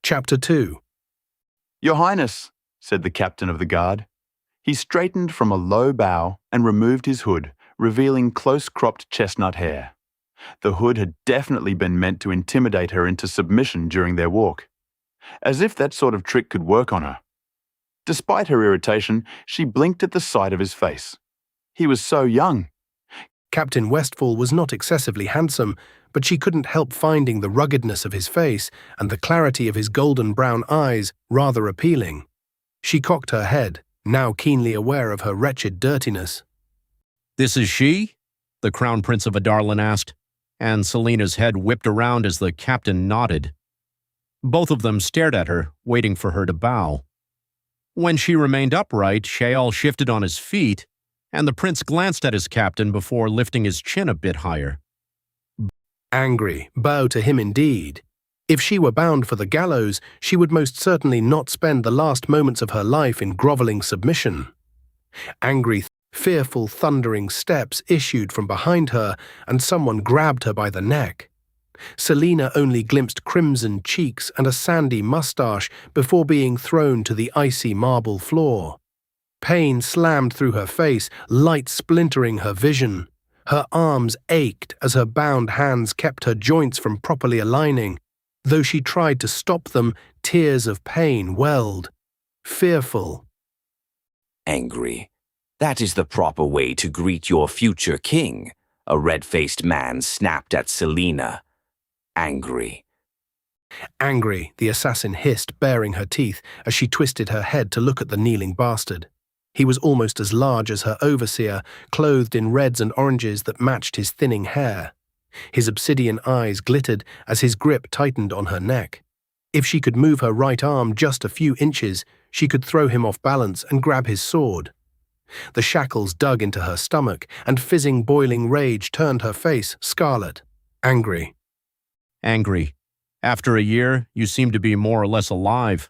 Chapter 2. Your Highness, said the captain of the guard. He straightened from a low bow and removed his hood, revealing close-cropped chestnut hair. The hood had definitely been meant to intimidate her into submission during their walk. As if that sort of trick could work on her. Despite her irritation, she blinked at the sight of his face. He was so young. Captain Westfall was not excessively handsome, but she couldn't help finding the ruggedness of his face and the clarity of his golden-brown eyes rather appealing. She cocked her head, now keenly aware of her wretched dirtiness. "This is she?" the Crown Prince of Adarlan asked, and Celaena's head whipped around as the captain nodded. Both of them stared at her, waiting for her to bow. When she remained upright, Chaol shifted on his feet, and the prince glanced at his captain before lifting his chin a bit higher. Angry, bow to him indeed. If she were bound for the gallows, she would most certainly not spend the last moments of her life in groveling submission. Angry, fearful, thundering steps issued from behind her, and someone grabbed her by the neck. Celaena only glimpsed crimson cheeks and a sandy mustache before being thrown to the icy marble floor. Pain slammed through her face, light splintering her vision. Her arms ached as her bound hands kept her joints from properly aligning. Though she tried to stop them, tears of pain welled. Fearful. Angry. That is the proper way to greet your future king, a red-faced man snapped at Celaena. Angry. Angry, the assassin hissed, baring her teeth as she twisted her head to look at the kneeling bastard. He was almost as large as her overseer, clothed in reds and oranges that matched his thinning hair. His obsidian eyes glittered as his grip tightened on her neck. If she could move her right arm just a few inches, she could throw him off balance and grab his sword. The shackles dug into her stomach, and fizzing, boiling rage turned her face scarlet. Angry. Angry. After a year, you seem to be more or less alive.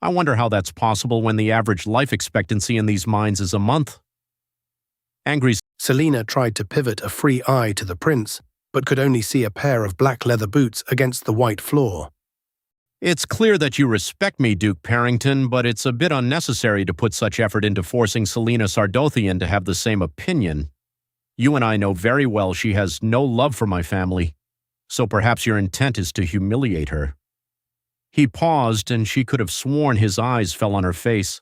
I wonder how that's possible when the average life expectancy in these mines is a month. Angry. Celaena tried to pivot a free eye to the prince, but could only see a pair of black leather boots against the white floor. It's clear that you respect me, Duke Perrington, but it's a bit unnecessary to put such effort into forcing Celaena Sardothian to have the same opinion. You and I know very well she has no love for my family, so perhaps your intent is to humiliate her. He paused, and she could have sworn his eyes fell on her face.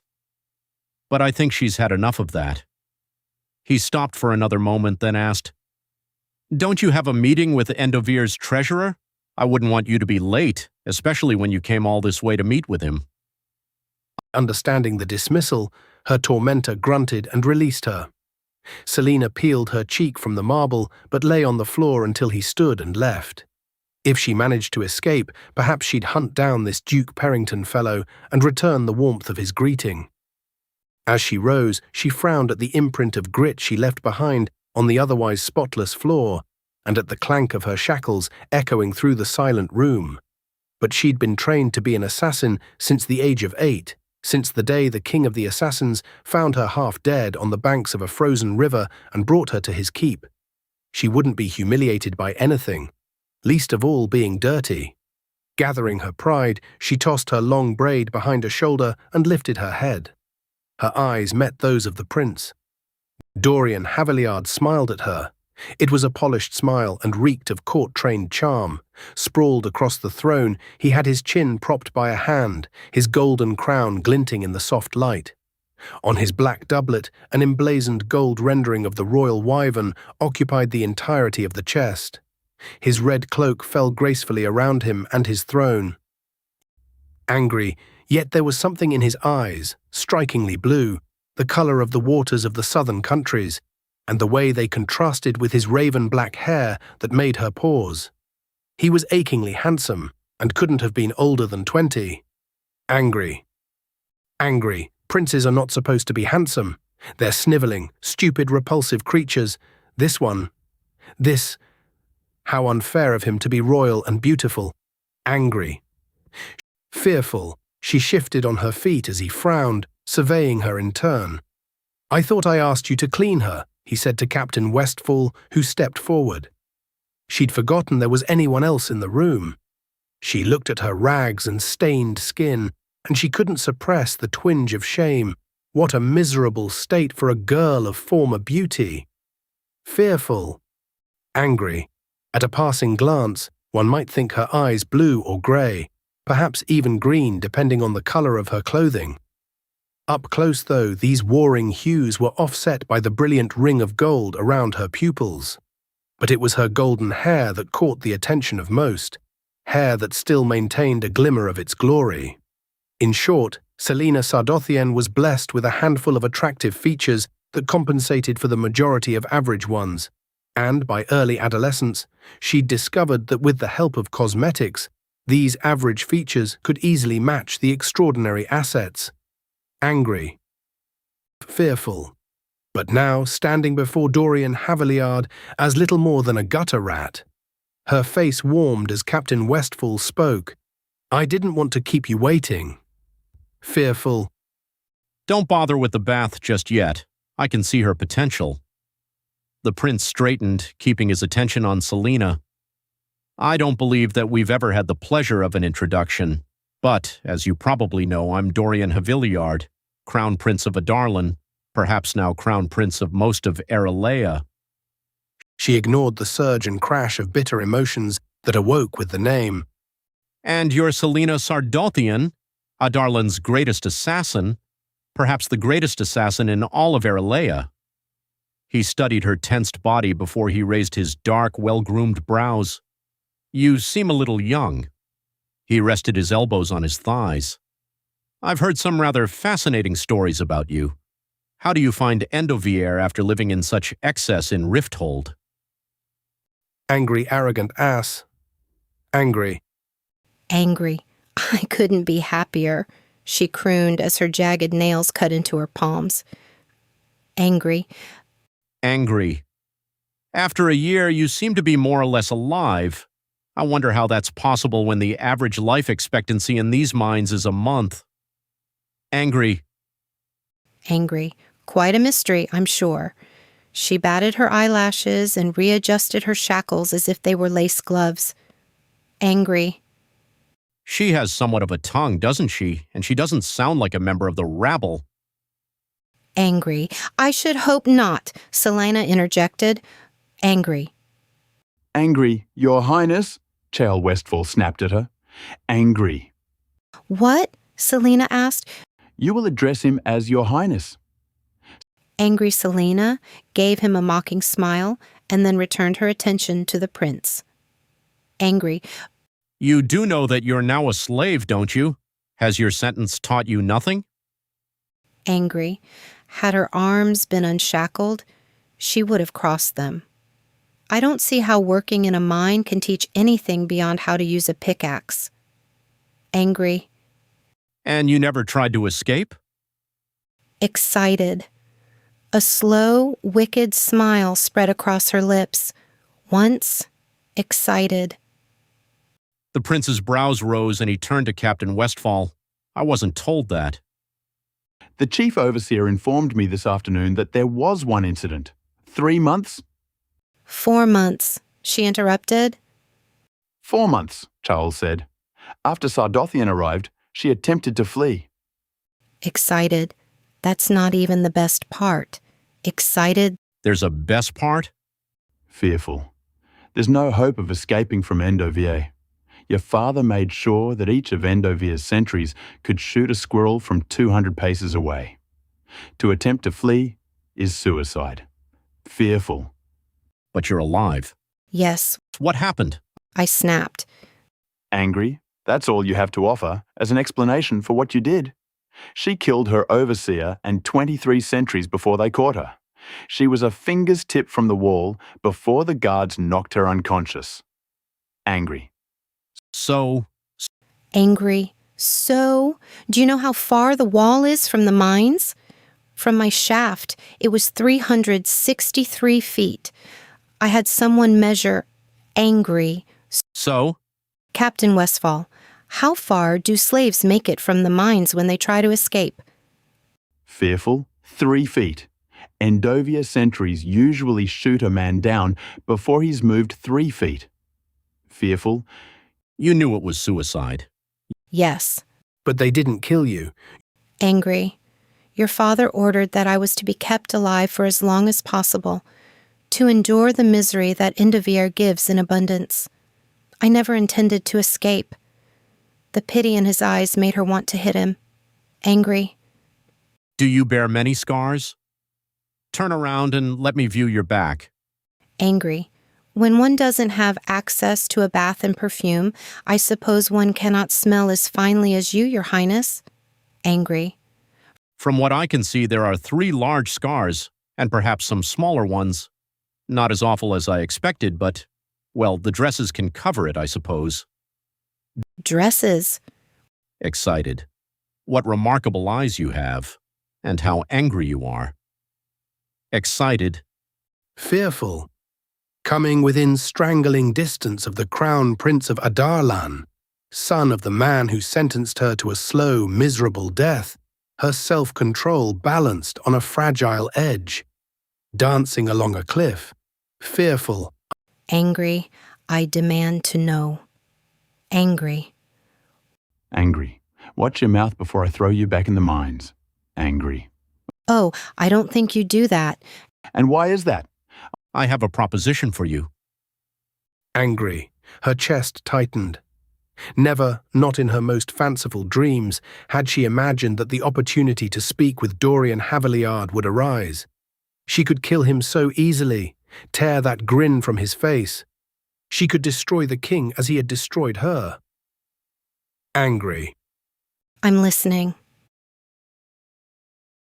But I think she's had enough of that. He stopped for another moment, then asked, "Don't you have a meeting with Endovir's treasurer? I wouldn't want you to be late, especially when you came all this way to meet with him." Understanding the dismissal, her tormentor grunted and released her. Celaena peeled her cheek from the marble, but lay on the floor until he stood and left. If she managed to escape, perhaps she'd hunt down this Duke Perrington fellow and return the warmth of his greeting. As she rose, she frowned at the imprint of grit she left behind on the otherwise spotless floor, and at the clank of her shackles echoing through the silent room. But she'd been trained to be an assassin since the age of 8, since the day the king of the assassins found her half dead on the banks of a frozen river and brought her to his keep. She wouldn't be humiliated by anything, least of all being dirty. Gathering her pride, she tossed her long braid behind her shoulder and lifted her head. Her eyes met those of the prince. Dorian Havilliard smiled at her. It was a polished smile and reeked of court-trained charm. Sprawled across the throne, he had his chin propped by a hand, his golden crown glinting in the soft light. On his black doublet, an emblazoned gold rendering of the royal wyvern occupied the entirety of the chest. His red cloak fell gracefully around him and his throne. Angry, yet there was something in his eyes, strikingly blue, the color of the waters of the southern countries, and the way they contrasted with his raven-black hair that made her pause. He was achingly handsome, and couldn't have been older than 20. Angry. Angry. Princes are not supposed to be handsome. They're sniveling, stupid, repulsive creatures. This... How unfair of him to be royal and beautiful. Angry. Fearful, she shifted on her feet as he frowned, surveying her in turn. "I thought I asked you to clean her," he said to Captain Westfall, who stepped forward. She'd forgotten there was anyone else in the room. She looked at her rags and stained skin, and she couldn't suppress the twinge of shame. What a miserable state for a girl of former beauty! Fearful. Angry. At a passing glance, one might think her eyes blue or grey, perhaps even green depending on the colour of her clothing. Up close, though, these warring hues were offset by the brilliant ring of gold around her pupils. But it was her golden hair that caught the attention of most, hair that still maintained a glimmer of its glory. In short, Celaena Sardothien was blessed with a handful of attractive features that compensated for the majority of average ones, and by early adolescence, she'd discovered that with the help of cosmetics, these average features could easily match the extraordinary assets. Angry. Fearful. But now, standing before Dorian Havilliard as little more than a gutter rat. Her face warmed as Captain Westfall spoke. "I didn't want to keep you waiting." Fearful. Don't bother with the bath just yet. I can see her potential. The prince straightened, keeping his attention on Celaena. I don't believe that we've ever had the pleasure of an introduction, but, as you probably know, I'm Dorian Havilliard, Crown Prince of Adarlan, perhaps now Crown Prince of most of Arelea. She ignored the surge and crash of bitter emotions that awoke with the name. And you're Celaena Sardothien, Adarlan's greatest assassin, perhaps the greatest assassin in all of Arelea. He studied her tensed body before he raised his dark, well-groomed brows. You seem a little young. He rested his elbows on his thighs. I've heard some rather fascinating stories about you. How do you find Endovier after living in such excess in Rifthold? Angry, arrogant ass. Angry. Angry. I couldn't be happier, she crooned as her jagged nails cut into her palms. Angry. Angry. After a year, you seem to be more or less alive. I wonder how that's possible when the average life expectancy in these mines is a month. Angry. Angry. Quite a mystery, I'm sure. She batted her eyelashes and readjusted her shackles as if they were lace gloves. Angry. She has somewhat of a tongue, doesn't she? And she doesn't sound like a member of the rabble. Angry. I should hope not, Celaena interjected. Angry. Angry, Your Highness, Chaol Westfall snapped at her. Angry. What? Celaena asked. You will address him as Your Highness. Angry Celaena gave him a mocking smile and then returned her attention to the prince. Angry. You do know that you're now a slave, don't you? Has your sentence taught you nothing? Angry. Had her arms been unshackled, she would have crossed them. I don't see how working in a mine can teach anything beyond how to use a pickaxe. Angry. And you never tried to escape? Excited. A slow, wicked smile spread across her lips. Once, excited. The prince's brows rose and he turned to Captain Westfall. I wasn't told that. The chief overseer informed me this afternoon that there was one incident. 3 months? 4 months, she interrupted. 4 months, Chaol said. After Sardothien arrived, she attempted to flee. Excited. That's not even the best part. Excited. There's a best part? Fearful. There's no hope of escaping from Endovier. Your father made sure that each of Endovier's sentries could shoot a squirrel from 200 paces away. To attempt to flee is suicide. Fearful. But you're alive. Yes, What happened? I snapped. Angry, that's all you have to offer as an explanation for what you did. She killed her overseer and 23 sentries before they caught her. She was a finger's tip from the wall before the guards knocked her unconscious. Angry. So, Angry. So, do you know how far the wall is from the mines? From my shaft, it was 363 feet. I had someone measure. Angry. so, Captain Westfall, how far do slaves make it from the mines when they try to escape? Fearful, 3 feet. Endovier sentries usually shoot a man down before he's moved 3 feet. Fearful, You knew it was suicide. Yes. But they didn't kill you. Angry. Your father ordered that I was to be kept alive for as long as possible, to endure the misery that Indivier gives in abundance. I never intended to escape. The pity in his eyes made her want to hit him. Angry. Do you bear many scars? Turn around and let me view your back. Angry. When one doesn't have access to a bath and perfume, I suppose one cannot smell as finely as you, Your Highness. Angry. From what I can see, there are 3 large scars, and perhaps some smaller ones. Not as awful as I expected, but, well, the dresses can cover it, I suppose. Dresses. Excited. What remarkable eyes you have, and how angry you are. Excited. Fearful. Coming within strangling distance of the Crown Prince of Adarlan, son of the man who sentenced her to a slow, miserable death, her self-control balanced on a fragile edge. Dancing along a cliff. Fearful. Angry. I demand to know. Angry. Angry. Watch your mouth before I throw you back in the mines. Angry. Oh, I don't think you do that. And why is that? I have a proposition for you. Angry. Her chest tightened. Never, not in her most fanciful dreams, had she imagined that the opportunity to speak with Dorian Havilliard would arise. She could kill him so easily, tear that grin from his face. She could destroy the king as he had destroyed her. Angry. I'm listening.